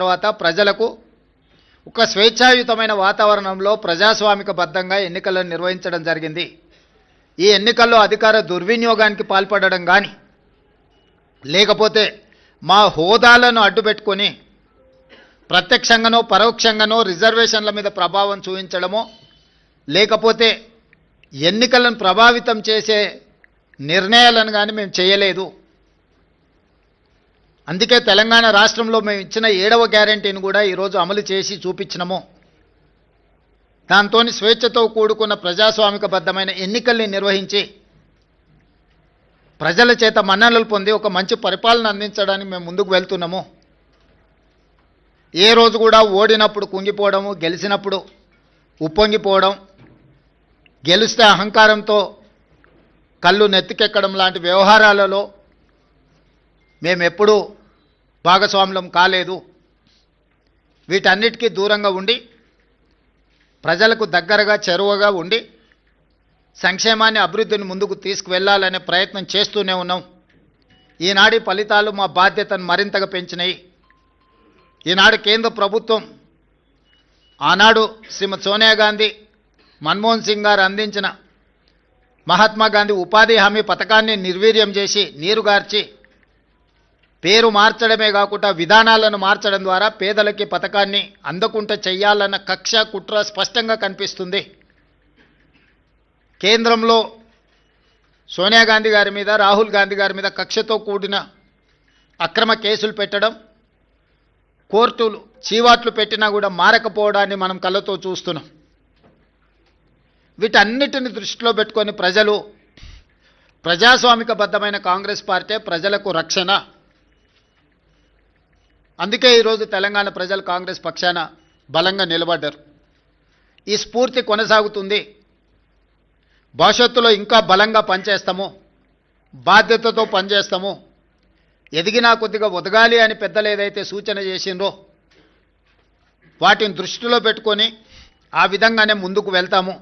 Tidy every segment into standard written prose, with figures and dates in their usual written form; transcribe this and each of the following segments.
తర్వాత ప్రజలకు ఒక స్వేచ్ఛాయుతమైన వాతావరణంలో ప్రజాస్వామికబద్ధంగా ఎన్నికలను నిర్వహించడం జరిగింది. ఈ ఎన్నికల్లో అధికార దుర్వినియోగానికి పాల్పడడం కానీ లేకపోతే మా హోదాలను అడ్డుపెట్టుకొని ప్రత్యక్షంగానో పరోక్షంగానో రిజర్వేషన్ల మీద ప్రభావం చూపించడమో లేకపోతే ఎన్నికలను ప్రభావితం చేసే నిర్ణయాలను కానీ మేము చేయలేదు. అందుకే తెలంగాణ రాష్ట్రంలో మేము ఇచ్చిన 7వ గ్యారెంటీని కూడా ఈరోజు అమలు చేసి చూపించినాము. దాంతో స్వేచ్ఛతో కూడుకున్న ప్రజాస్వామికబద్ధమైన ఎన్నికల్ని నిర్వహించి ప్రజల చేత మన్ననలు పొంది ఒక మంచి పరిపాలన అందించడానికి మేము ముందుకు వెళ్తున్నాము. ఏ రోజు కూడా ఓడినప్పుడు కుంగిపోవడము, గెలిచినప్పుడు ఉప్పొంగిపోవడం, గెలిస్తే అహంకారంతో కళ్ళు నెత్తికెక్కడం లాంటి వ్యవహారాలలో మేమెప్పుడూ భాగస్వాములం కాలేదు. వీటన్నిటికీ దూరంగా ఉండి ప్రజలకు దగ్గరగా చెరువగా ఉండి సంక్షేమాన్ని అభివృద్ధిని ముందుకు తీసుకువెళ్లాలనే ప్రయత్నం చేస్తూనే ఉన్నాం. ఈనాటి ఫలితాలు మా బాధ్యతను మరింతగా పెంచినాయి. ఈనాడు కేంద్ర ప్రభుత్వం ఆనాడు శ్రీమతి సోనియా గాంధీ, మన్మోహన్ సింగ్ గారు అందించిన మహాత్మా గాంధీ ఉపాధి హామీ పథకాన్ని నిర్వీర్యం చేసి నీరుగార్చి పేరు మార్చడమే కాకుండా విధానాలను మార్చడం ద్వారా పేదలకి పథకాన్ని అందకుండా చెయ్యాలన్న కక్ష కుట్ర స్పష్టంగా కనిపిస్తుంది. కేంద్రంలో సోనియా గాంధీ గారి మీద, రాహుల్ గాంధీ గారి మీద కక్షతో కూడిన అక్రమ కేసులు పెట్టడం, కోర్టులు చీవాట్లు పెట్టినా కూడా మారకపోవడాన్ని మనం కళ్ళతో చూస్తున్నాం. వీటన్నిటిని దృష్టిలో పెట్టుకొని ప్రజలు ప్రజాస్వామికబద్ధమైన కాంగ్రెస్ పార్టీ ప్రజలకు రక్షణ. అందుకే ఈరోజు తెలంగాణ ప్రజలు కాంగ్రెస్ పక్షాన బలంగా నిలబడ్డారు. ఈ స్ఫూర్తి కొనసాగుతుంది. భవిష్యత్తులో ఇంకా బలంగా పనిచేస్తాము, బాధ్యతతో పనిచేస్తాము. ఎదిగినా కొద్దిగా ఒదగాలి అని పెద్దలు ఏదైతే సూచన చేసిండ్రో వాటిని దృష్టిలో పెట్టుకొని ఆ విధంగానే ముందుకు వెళ్తాము.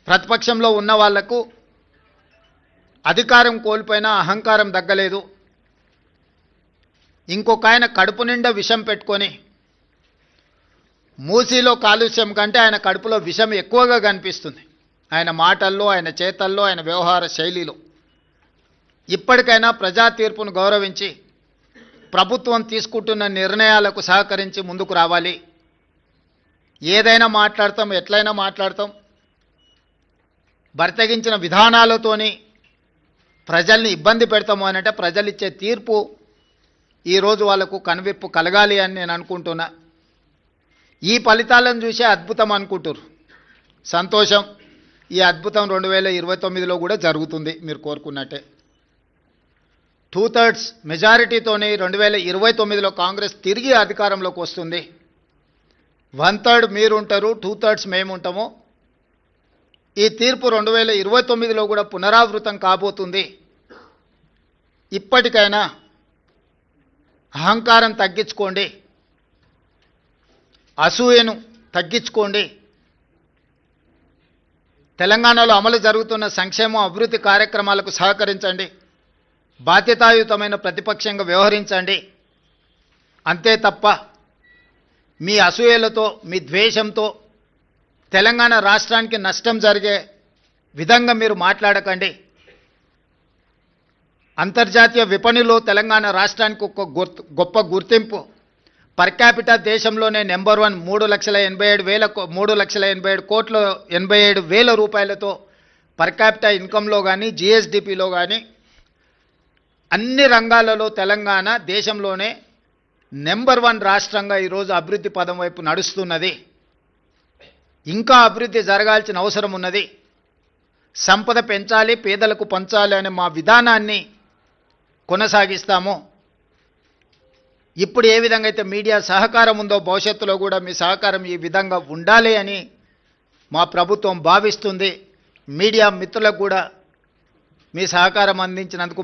ప్రతిపక్షంలో ఉన్న వాళ్లకు అధికారం కోల్పోయినా అహంకారం తగ్గలేదు. ఇంకొక ఆయన కడుపు నిండా విషం పెట్టుకొని, మూసీలో కాలుష్యం కంటే ఆయన కడుపులో విషం ఎక్కువగా కనిపిస్తుంది. ఆయన మాటల్లో, ఆయన చేతల్లో, ఆయన వ్యవహార శైలిలో. ఇప్పటికైనా ప్రజా తీర్పును గౌరవించి ప్రభుత్వం తీసుకుంటున్న నిర్ణయాలకు సహకరించి ముందుకు రావాలి. ఏదైనా మాట్లాడతాం, ఎట్లయినా మాట్లాడతాం. బరితెగించిన విధానాలతోని ప్రజల్ని ఇబ్బంది పెడతాము అని అంటే ప్రజలు ఇచ్చే తీర్పు ఈరోజు వాళ్లకు కనువిప్పు కలగాలి అని నేను అనుకుంటున్నా. ఈ ఫలితాలను చూసే అద్భుతం అనుకుంటారు. సంతోషం. ఈ అద్భుతం 2029లో కూడా జరుగుతుంది మీరు కోరుకున్నట్టే. 2/3 మెజారిటీతోని 2029లో కాంగ్రెస్ తిరిగి అధికారంలోకి వస్తుంది. 1/3 మీరుంటారు, 2/3 మేముంటాము. ఈ తీర్పు 2029లో కూడా పునరావృతం కాబోతుంది. ఇప్పటికైనా అహంకారం తగ్గించుకోండి, అసూయను తగ్గించుకోండి. తెలంగాణలో అమలు జరుగుతున్న సంక్షేమ అభివృద్ధి కార్యక్రమాలకు సహకరించండి. బాధ్యతాయుతమైన ప్రతిపక్షంగా వ్యవహరించండి. అంతే తప్ప మీ అసూయలతో, మీ ద్వేషంతో తెలంగాణ రాష్ట్రానికి నష్టం జరిగే విధంగా మీరు మాట్లాడకండి. అంతర్జాతీయ విపణిలో తెలంగాణ రాష్ట్రానికి ఒక గొప్ప గుర్తింపు. పర్ క్యాపిటా దేశంలోనే నెంబర్ 1. 3,87,87,000 రూపాయలతో పర్ క్యాపిటా ఇన్కంలో కానీ, జిఎస్డిపిలో కానీ అన్ని రంగాలలో తెలంగాణ దేశంలోనే నెంబర్ 1 రాష్ట్రంగా ఈరోజు అభివృద్ధి పదం వైపు నడుస్తున్నది. ఇంకా అభివృద్ధి జరగాల్సిన అవసరం ఉన్నది. సంపద పెంచాలి, పేదలకు పంచాలి అనే మా విధానాన్ని కొనసాగిస్తాము. ఇప్పుడు ఏ విధంగా అయితే మీడియా సహకారం ఉందో భవిష్యత్తులో కూడా మీ సహకారం ఈ విధంగా ఉండాలి అని మా ప్రభుత్వం భావిస్తుంది. మీడియా మిత్రులకు కూడా మీ సహకారం అందించినందుకు